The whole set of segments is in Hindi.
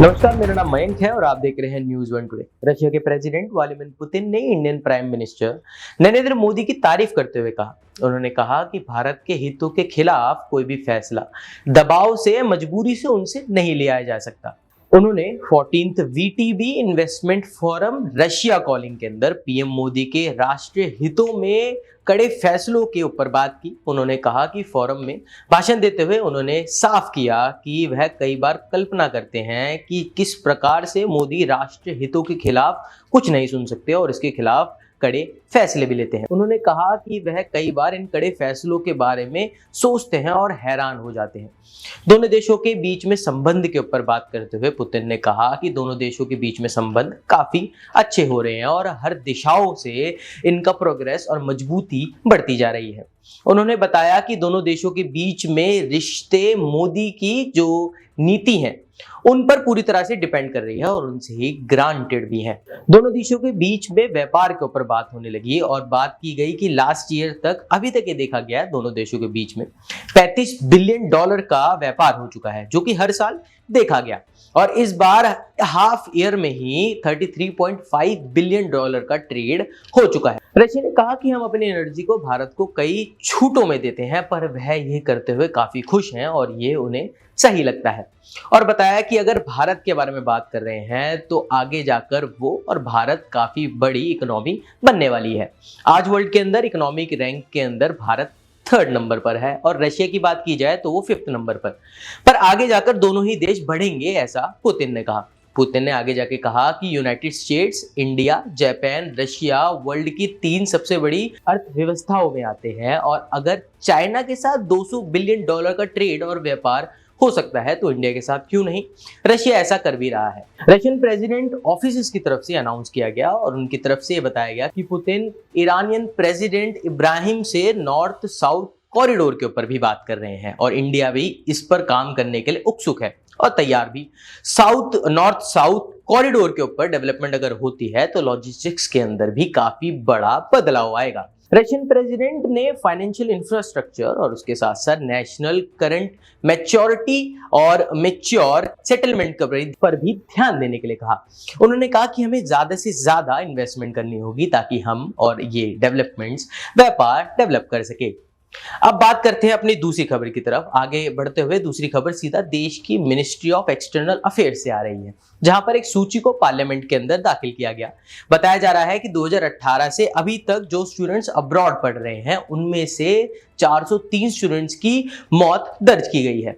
नमस्कार, मेरा नाम मयंक है और आप देख रहे हैं न्यूज़ वन टुडे। रशिया के प्रेसिडेंट व्लादिमीर पुतिन ने Indian prime minister Narendra Modi की तारीफ करते हुए कहा, उन्होंने कहा कि भारत के हितों के खिलाफ कोई भी फैसला दबाव से, मजबूरी से उनसे नहीं लिया जा सकता। उन्होंने 14th VTB investment forum Russia calling के अंदर पीएम मोदी के राष्ट्रीय हितों में कड़े फैसलों के ऊपर बात की। उन्होंने कहा कि फोरम में भाषण देते हुए उन्होंने साफ किया कि वह कई बार कल्पना करते हैं कि किस प्रकार से मोदी राष्ट्रीय हितों के खिलाफ कुछ नहीं सुन सकते और इसके खिलाफ कड़े फैसले भी लेते हैं। उन्होंने कहा कि वह कई बार इन कड़े फैसलों के बारे में सोचते हैं और हैरान हो जाते हैं। दोनों देशों के बीच में संबंध के ऊपर बात करते हुए पुतिन ने कहा कि दोनों देशों के बीच में संबंध काफी अच्छे हो रहे हैं और हर दिशाओं से इनका प्रोग्रेस और मजबूती बढ़ती जा रही है। उन्होंने बताया कि दोनों देशों के बीच में रिश्ते मोदी की जो नीति है उन पर पूरी तरह से डिपेंड कर रही है और उनसे ही ग्रांटेड भी है। दोनों देशों के बीच में व्यापार के ऊपर बात होने लगी और बात की गई कि लास्ट ईयर तक अभी तक ये देखा गया दोनों देशों के बीच में $35 बिलियन का व्यापार हो चुका है, जो कि हर साल देखा गया और इस बार हाफ ईयर में ही $33.5 बिलियन का ट्रेड हो चुका है। रशिया ने कहा कि हम अपनी एनर्जी को भारत को कई छूटों में देते हैं, पर वह ये करते हुए काफी खुश हैं और ये उन्हें सही लगता है और बताया कि अगर भारत के बारे में बात कर रहे हैं तो आगे जाकर वो और भारत काफी बड़ी इकोनॉमी बनने वाली है। आज वर्ल्ड के अंदर इकोनॉमिक रैंक के अंदर भारत 3rd नंबर पर है और रशिया की बात की जाए तो वो 5th नंबर पर आगे जाकर दोनों ही देश बढ़ेंगे, ऐसा पुतिन ने कहा। पुतिन ने आगे जाके कहा कि United states, India, Japan, Russia world की 3 सबसे बड़ी अर्थव्यवस्थाओं में आते हैं और अगर चाइना के साथ $200 बिलियन का ट्रेड और व्यापार हो सकता है तो इंडिया के साथ क्यों नहीं। रशिया ऐसा कर भी रहा है। रशियन प्रेसिडेंट ऑफिस की तरफ से अनाउंस किया गया और उनकी तरफ से बताया गया कि पुतिन ईरानियन प्रेसिडेंट इब्राहिम से नॉर्थ साउथ कॉरिडोर के ऊपर भी बात कर रहे हैं और इंडिया भी इस पर काम करने के लिए उत्सुक है और तैयार भी। नॉर्थ साउथ कॉरिडोर के ऊपर डेवलपमेंट अगर होती है तो लॉजिस्टिक्स के अंदर भी काफी बड़ा बदलाव आएगा। रशियन प्रेसिडेंट ने फाइनेंशियल इंफ्रास्ट्रक्चर और उसके साथ साथ नेशनल करंट मैच्योरिटी और मैच्योर सेटलमेंट कवरेज पर भी ध्यान देने के लिए कहा। उन्होंने कहा कि हमें ज्यादा से ज्यादा इन्वेस्टमेंट करनी होगी ताकि हम और ये डेवलपमेंट्स व्यापार डेवलप कर सके। अब बात करते हैं अपनी दूसरी खबर की तरफ। आगे बढ़ते हुए दूसरी खबर सीधा देश की मिनिस्ट्री ऑफ एक्सटर्नल अफेयर्स से आ रही है, जहां पर एक सूची को पार्लियामेंट के अंदर दाखिल किया गया। बताया जा रहा है कि 2018 से अभी तक जो स्टूडेंट्स अब्रॉड पढ़ रहे हैं उनमें से 403 स्टूडेंट्स की मौत दर्ज की गई है।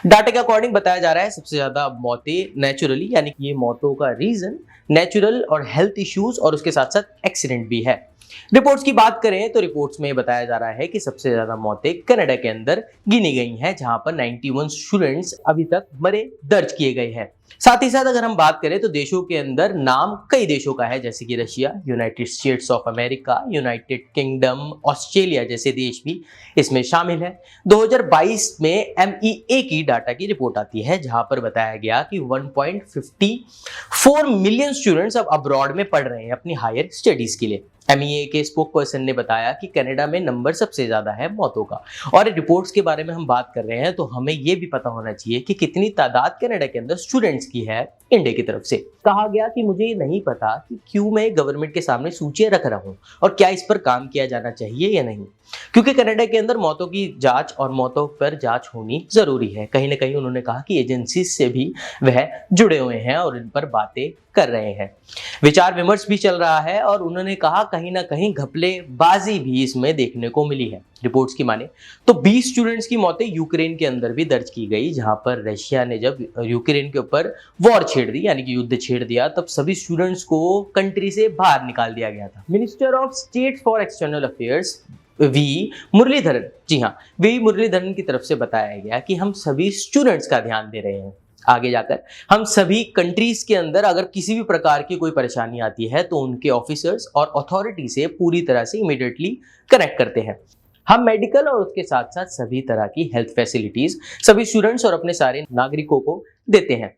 डाटा के अकॉर्डिंग बताया जा रहा है सबसे ज्यादा मौतें नेचुरली, यानी कि ये मौतों का रीजन नेचुरल और हेल्थ इश्यूज और उसके साथ साथ एक्सीडेंट भी है। रिपोर्ट्स की बात करें तो रिपोर्ट्स में बताया जा रहा है कि सबसे ज्यादा मौतें कनाडा के अंदर गिनी गई हैं, जहां पर 91 स्टूडेंट्स अभी तक मरे दर्ज किए गए हैं। साथ ही साथ अगर हम बात करें तो देशों के अंदर नाम कई देशों का है, जैसे कि Russia, United states of America, United kingdom, Australia जैसे देश भी इसमें शामिल है। 2022 में MEA की डाटा की रिपोर्ट आती है, जहां पर बताया गया कि 1.54 मिलियन स्टूडेंट्स अब अब्रॉड में पढ़ रहे हैं अपनी हायर स्टडीज के लिए। MEA के स्पोक पर्सन ने बताया कि कनाडा में नंबर सबसे ज्यादा है मौतों का। और रिपोर्ट्स के बारे में हम बात कर रहे हैं तो हमें यह भी पता होना चाहिए कि कितनी तादाद कनाडा के अंदर स्टूडेंट्स की है इंडिया की तरफ से। कहा गया कि मुझे ये नहीं पता कि क्यों मैं गवर्नमेंट के सामने सूचियां रख रहा हूं और क्या इस पर काम किया जाना चाहिए या नहीं, क्योंकि कनाडा के अंदर मौतों की जांच और मौतों पर जांच होनी जरूरी है। कहीं ना कहीं उन्होंने कहा कि एजेंसी से भी वह जुड़े हुए हैं और इन पर बातें कर रहे हैं। विचार विमर्श भी चल रहा है और उन्होंने कहा कहीं ना कहीं घपलेबाजी भी इसमें देखने को मिली है। रिपोर्ट्स की माने तो 20 स्टूडेंट्स की मौतें यूक्रेन के अंदर भी दर्ज की गई, जहां पर रशिया ने जब यूक्रेन के ऊपर वॉर छेड़ दी, यानी कि युद्ध छेड़ दिया, तब सभी स्टूडेंट्स को कंट्री से बाहर निकाल दिया गया था। Minister of state for external affairs V Muralidharan, जी हाँ, वी मुरलीधरन की तरफ से बताया गया कि हम सभी स्टूडेंट्स का ध्यान दे रहे हैं। आगे जाकर हम सभी कंट्रीज के अंदर अगर किसी भी प्रकार की कोई परेशानी आती है तो उनके ऑफिसर्स और अथॉरिटी से पूरी तरह से इमीडिएटली कनेक्ट करते हैं। हम मेडिकल और उसके साथ साथ सभी तरह की हेल्थ फैसिलिटीज सभी स्टूडेंट्स और अपने सारे नागरिकों को देते हैं।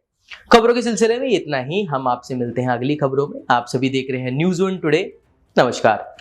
खबरों के सिलसिले में इतना ही। हम आपसे मिलते हैं अगली खबरों में। आप सभी देख रहे हैं न्यूज़ वन टुडे। नमस्कार।